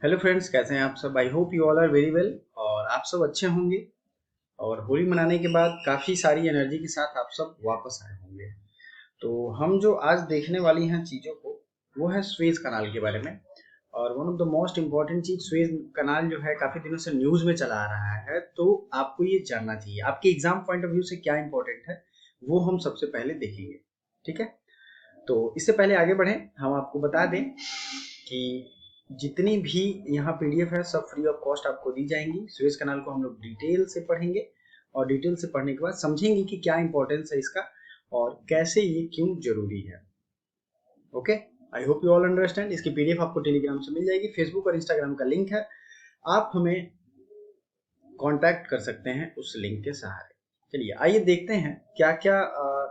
Hello friends, कैसे हैं आप सब। I hope you all are very well और आप सब अच्छे होंगे। और होली मनाने के बाद काफ़ी सारी एनर्जी के साथ आप सब वापस आए होंगे। तो हम जो आज देखने वाली हैं चीज़ों को, वो है स्वेज कनाल के बारे में। और one of the most important चीज़, स्वेज कनाल जो है काफ़ी दिनों से न्यूज़ में चला आ रहा है, तो आपको ये जानना चाहिए आपके एग्जाम पॉइंट ऑफ व्यू से क्या इंपॉर्टेंट है, वो हम सबसे पहले देखेंगे। ठीक है, तो इससे पहले आगे बढ़ें, हम आपको बता दें कि जितनी भी यहाँ पीडीएफ है सब फ्री ऑफ कॉस्ट आपको दी जाएंगी। सुएज कनाल को हम लोग डिटेल से पढ़ेंगे और डिटेल से पढ़ने के बाद समझेंगे कि क्या इंपॉर्टेंस है इसका और कैसे ये क्यों जरूरी है। Okay, I hope you all understand. इसकी पीडीएफ आपको टेलीग्राम से मिल जाएगी, फेसबुक और इंस्टाग्राम का लिंक है, आप हमें कांटेक्ट कर सकते हैं उस लिंक के सहारे। चलिए आइए देखते हैं क्या क्या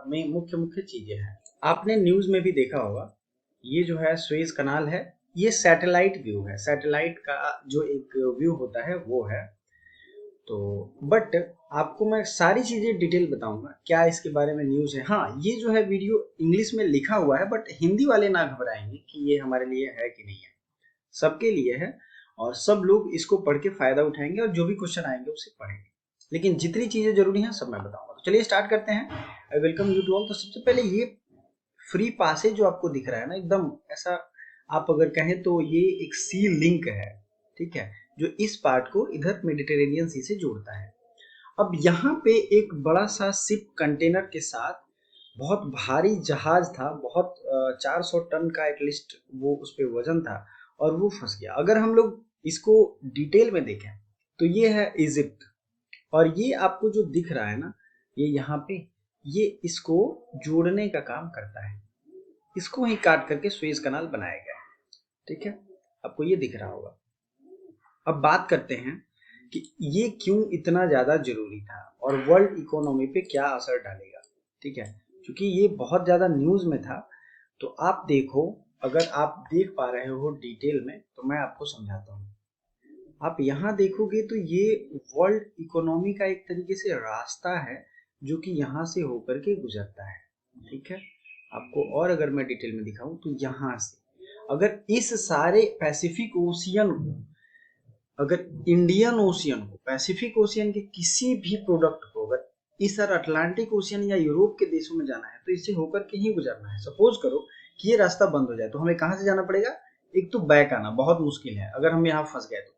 में मुख्य मुख्य चीजें हैं। आपने न्यूज में भी देखा होगा, ये जो है सुएज कनाल है, ये सैटेलाइट व्यू है। सैटेलाइट का जो एक व्यू होता है वो है। तो बट आपको मैं सारी चीजें डिटेल बताऊंगा क्या इसके बारे में न्यूज है। हाँ, ये जो है वीडियो इंग्लिश में लिखा हुआ है, बट हिंदी वाले ना घबराएंगे कि ये हमारे लिए है कि नहीं है, सबके लिए है। और सब लोग इसको पढ़ के फायदा उठाएंगे और जो भी क्वेश्चन आएंगे उसे पढ़ेंगे। लेकिन जितनी चीजें जरूरी हैं सब मैं बताऊंगा। तो चलिए स्टार्ट करते हैं। I welcome you to all. तो सबसे पहले ये फ्री पासेज जो आपको दिख रहा है ना, एकदम ऐसा आप अगर कहें तो ये एक सी लिंक है। ठीक है, जो इस पार्ट को इधर मेडिटेरेनियन सी से जोड़ता है। अब यहाँ पे एक बड़ा सा शिप कंटेनर के साथ बहुत भारी जहाज था, बहुत 400 टन का एटलीस्ट वो उस पे वजन था, और वो फंस गया। अगर हम लोग इसको डिटेल में देखें तो ये है इजिप्ट, और ये आपको जो दिख रहा है ना, ये यहाँ पे, ये इसको जोड़ने का काम करता है। इसको ही काट करके सुएज कनाल बनाया गया है। ठीक है, आपको ये दिख रहा होगा। अब बात करते हैं कि ये क्यों इतना ज्यादा जरूरी था और वर्ल्ड इकोनॉमी पे क्या असर डालेगा। ठीक है, क्योंकि ये बहुत ज्यादा न्यूज में था। तो आप देखो, अगर आप देख पा रहे हो डिटेल में तो मैं आपको समझाता हूँ। आप यहाँ देखोगे तो ये वर्ल्ड इकोनॉमी का एक तरीके से रास्ता है जो कि यहाँ से होकर के गुजरता है। ठीक है, आपको और अगर मैं डिटेल में दिखाऊं तो यहाँ से अगर इस सारे पैसिफिक ओशियन को, अगर इंडियन ओशियन को, पैसिफिक ओशियन के किसी भी प्रोडक्ट को अगर इस तरह अटलांटिक ओशियन या यूरोप के देशों में जाना है तो इससे होकर के ही गुजरना है। सपोज करो कि ये रास्ता बंद हो जाए तो हमें कहाँ से जाना पड़ेगा। एक तो बैक आना बहुत मुश्किल है अगर हम यहाँ फंस गए तो,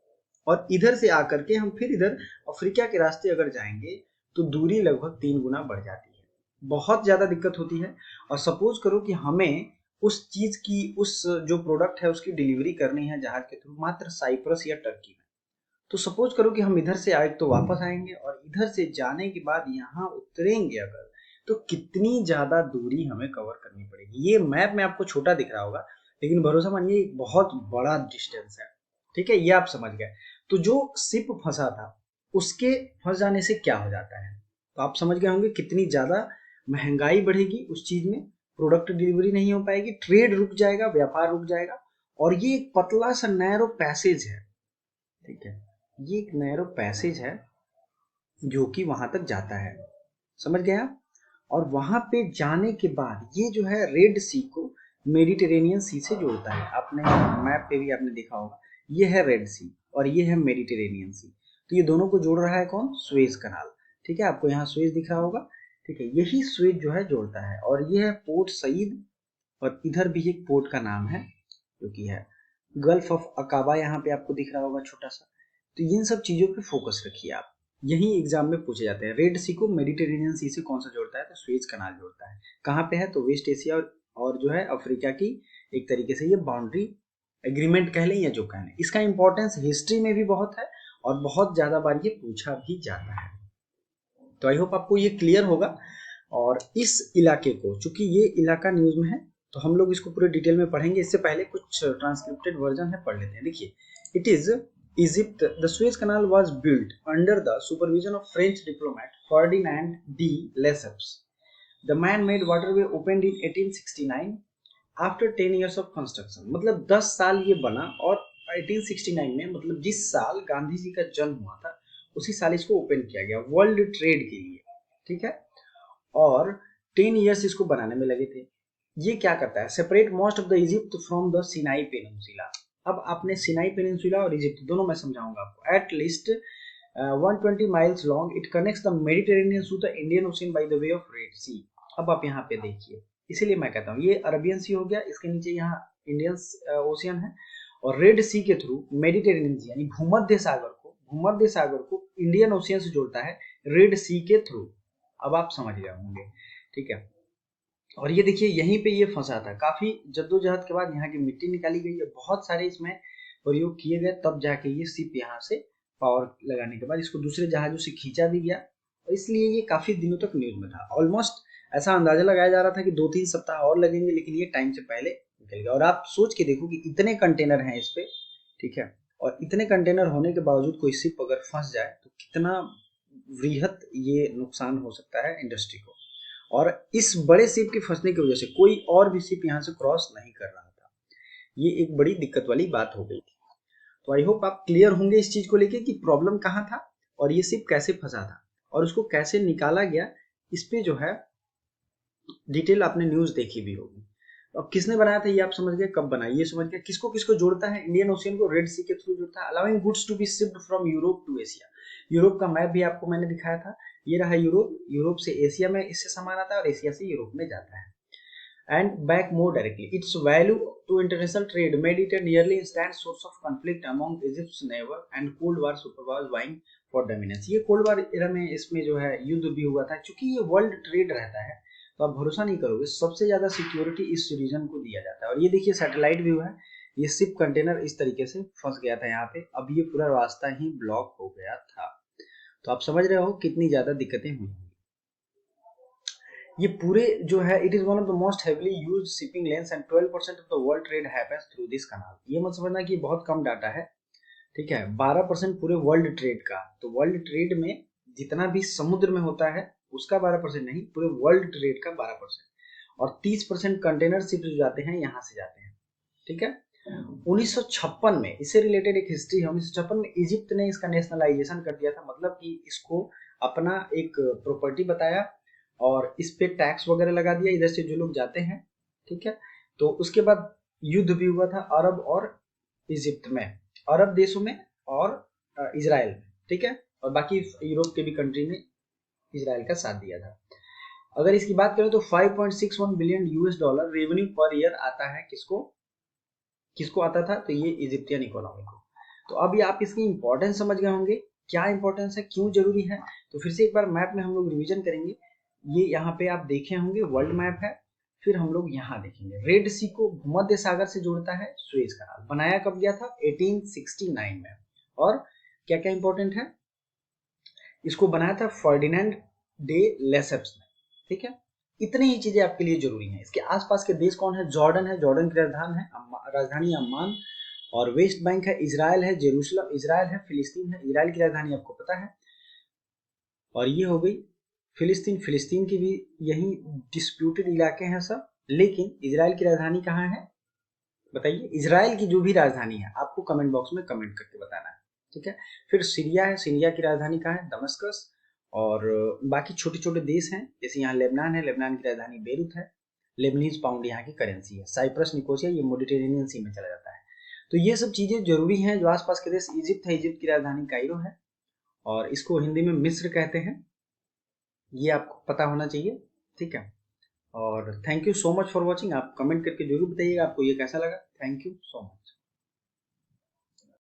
और इधर से आकर के हम फिर इधर अफ्रीका के रास्ते अगर जाएंगे तो दूरी लगभग 3 गुना बढ़ जाती है, बहुत ज्यादा दिक्कत होती है। और सपोज करो कि हमें उस चीज की, उस जो प्रोडक्ट है उसकी डिलीवरी करनी है जहाज के थ्रू मात्र साइप्रस या टर्की में। तो सपोज करो कि हम इधर से आए तो वापस आएंगे, और इधर से जाने के बाद यहाँ उतरेंगे अगर, तो कितनी ज्यादा दूरी हमें कवर करनी पड़ेगी। ये मैप में आपको छोटा दिख रहा होगा, लेकिन भरोसा मानिए बहुत बड़ा डिस्टेंस है। ठीक है, ये आप समझ गए। तो जो शिप फंसा था उसके फंस जाने से क्या हो जाता है, तो आप समझ गए होंगे कितनी ज्यादा महंगाई बढ़ेगी उस चीज में, प्रोडक्ट डिलीवरी नहीं हो पाएगी, ट्रेड रुक जाएगा, व्यापार रुक जाएगा। और ये एक पतला सा नैरो पैसेज है। ठीक है, ये एक नैरो पैसेज है जो कि वहां तक जाता है, समझ गए आप। और वहां पे जाने के बाद ये जो है रेड सी को मेडिटेरेनियन सी से जोड़ता है। आपने मैप पे भी आपने देखा होगा, ये है रेड सी और ये है मेडिटेरेनियन सी। तो ये दोनों को जोड़ रहा है कौन, सुएज कनाल। ठीक है, आपको यहाँ सुएज दिख रहा होगा। ठीक है, यही सुएज जो है जोड़ता है। और ये है पोर्ट सईद, और इधर भी एक पोर्ट का नाम है जो कि है गल्फ ऑफ अकाबा, यहाँ पे आपको दिख रहा होगा छोटा सा। तो इन सब चीजों पे फोकस रखिए आप, यही एग्जाम में पूछे जाते हैं। रेड सी को मेडिटेरेनियन सी से कौन सा जोड़ता है, तो स्वेज कनाल जोड़ता है। कहाँ पे है, तो वेस्ट एशिया और जो है अफ्रीका की एक तरीके से ये बाउंड्री एग्रीमेंट कह लें या जो कह लें। इसका इंपॉर्टेंस हिस्ट्री में भी बहुत है और बहुत ज्यादा बार ये पूछा भी जाता है। तो आई होप आपको ये क्लियर होगा। और इस इलाके को, चूंकि ये इलाका न्यूज में है, तो हम लोग इसको पूरे डिटेल में पढ़ेंगे। इससे पहले कुछ ट्रांसक्रिप्टेड वर्जन है, पढ़ लेते हैं। देखिए, it is Egypt, the Suez Canal was built under the supervision of French diplomat Ferdinand de Lesseps. The man-made waterway opened in 1869 after 10 years of construction. मतलब 10 साल ये बना, और 1869 में, मतलब जिस साल गांधी जी का जन्म हुआ था उसी साल इसको ओपन किया गया वर्ल्ड ट्रेड के लिए। ठीक है, और 10 ईयर्स इसको बनाने में लगे थे। ये क्या करता है, separate most of the Egypt from the Sinai peninsula. अब आपने सिनाई पेनिनसुला और इजिप्ट दोनों मैं समझाऊंगा आपको। At least 120 miles long, it connects the Mediterranean to the Indian Ocean by the way of Red Sea। अब आप यहाँ पे देखिए, इसीलिए मैं कहता हूँ ये अरबियन सी हो गया, इसके नीचे यहाँ इंडियन ओशियन है, और रेड सी के थ्रू मेडिटेरेनियन सी यानी भूमध्य सागर को इंडियन ओशियन से जोड़ता है रेड सी के थ्रू। अब आप समझ गए होंगे, ठीक है। और ये देखिए यहीं पे ये फंसा था, काफी जद्दोजहद के बाद यहाँ की मिट्टी निकाली गई है, बहुत सारे इसमें प्रयोग किए गए, तब जाके ये शिप यहाँ से पावर लगाने के बाद इसको दूसरे जहाजों से खींचा भी गया, और इसलिए ये काफी दिनों तक न्यूज में था। ऑलमोस्ट ऐसा अंदाजा लगाया जा रहा था कि 2-3 सप्ताह और लगेंगे, लेकिन ये टाइम से पहले निकल गया। और आप सोच के देखो कि इतने कंटेनर हैं इस पे, ठीक है, और इतने कंटेनर होने के बावजूद कोई शिप अगर फंस जाए तो कितना वृहत ये नुकसान हो सकता है इंडस्ट्री को। और इस बड़े शिप के फंसने की वजह से कोई और भी शिप यहाँ से क्रॉस नहीं कर रहा था, ये एक बड़ी दिक्कत वाली बात हो गई थी। तो आई होप आप क्लियर होंगे इस चीज को लेके कि प्रॉब्लम कहाँ था और ये शिप कैसे फंसा था और उसको कैसे निकाला गया। इस पे जो है डिटेल आपने न्यूज देखी भी होगी। अब किसने बनाया था ये आप समझ गए, कब बनाया ये समझ गए, किसको किसको जोड़ता है, इंडियन ओशियन को रेड सी के थ्रू जोड़ता है, allowing goods to be shipped from Europe to Asia. Europe का मैप भी आपको मैंने दिखाया था, ये रहा यूरोप, यूरोप से एशिया में इससे सामान आता है और एशिया से यूरोप में जाता है। And back more directly, its value to international trade made it a nearly instant source of conflict among Egypt's neighbor and Cold War superpowers vying for dominance। ये कोल्ड वार एरा में इसमें जो है युद्ध भी हुआ था, क्योंकि ये वर्ल्ड ट्रेड रहता है तो आप भरोसा नहीं करोगे, सबसे ज्यादा सिक्योरिटी इस रीजन को दिया जाता है। और ये देखिए सैटेलाइट व्यू है, ये शिप कंटेनर इस तरीके से फंस गया था यहाँ पे, अब ये पूरा रास्ता ही ब्लॉक हो गया था। तो आप समझ रहे हो कितनी ज्यादा दिक्कतें हुई। ये पूरे जो है it is one of the most heavily used shipping lens and 12% of the world trade happens through this canal. ये मत समझना कि बहुत कम डाटा है, ठीक है, 12% पूरे वर्ल्ड ट्रेड का। तो वर्ल्ड ट्रेड में जितना भी समुद्र में होता है उसका 12% नहीं, पूरे वर्ल्ड ट्रेड का 12%। और 30% कंटेनर शिप जो जाते हैं यहाँ से जाते हैं, ठीक है। 1956 में इससे रिलेटेड एक हिस्ट्री है, 1956 में इजिप्ट ने इसका नेशनलाइजेशन कर दिया था, मतलब कि इसको अपना एक प्रॉपर्टी बताया और इस पे टैक्स वगैरह लगा दिया इधर से जो लोग जाते हैं, ठीक है। तो उसके बाद युद्ध भी हुआ था अरब और इजिप्ट में, अरब देशों में और इजराइल में, ठीक है, और बाकी यूरोप के भी कंट्री ने इजराइल का साथ दिया था। अगर इसकी बात करें तो 5.61 billion US dollar revenue per year आता है, किसको किसको आता था, तो ये इजिप्टियन इकोनॉमी को। तो अभी आप इसकी इंपॉर्टेंस समझ गए होंगे, क्या इंपॉर्टेंस है, क्यों जरूरी है। तो फिर से एक बार मैप में हम लोग रिवीजन करेंगे। ये यहाँ पे आप देखे होंगे वर्ल्ड मैप है, फिर हम लोग यहाँ देखेंगे रेड सी को भूमध्य सागर से जोड़ता है सुएज कनाल, बनाया कब गया था 1869 में, और क्या क्या इंपॉर्टेंट है, इसको बनाया था फर्डिनेंड डे लेसेप्स ने, ठीक है। इतनी ही चीजें आपके लिए जरूरी हैं। इसके आसपास के देश कौन है, जॉर्डन है, जॉर्डन की राजधानी अम्मान, और वेस्ट बैंक है, इजराइल है, जेरूशलम इजराइल है, फिलिस्तीन है, इजराइल की राजधानी आपको पता है। और ये हो गई फिलिस्तीन, फिलिस्तीन की भी यही डिस्प्यूटेड इलाके हैं सब, लेकिन इजराइल की राजधानी कहाँ है बताइए, इजराइल की जो भी राजधानी है आपको कमेंट बॉक्स में कमेंट करके बताना है, ठीक है। फिर सीरिया है, सीरिया की राजधानी कहाँ है, दमस्कस। और बाकी छोटे छोटे देश हैं, जैसे यहाँ लेबनान है, लेबनान की राजधानी बेरूत है, लेबनीज पाउंड यहाँ की करेंसी है, साइप्रस निकोसिया ये मेडिटेरेनियन सी में चला जाता है। तो ये सब चीजें जरूरी हैं। जो आसपास के देश, इजिप्ट है, इजिप्ट की राजधानी कायरो है, और इसको हिंदी में मिस्र कहते हैं, ये आपको पता होना चाहिए, ठीक है। और thank you so much for watching. आप कमेंट करके जरूर बताइएगा आपको ये कैसा लगा। Thank you so much.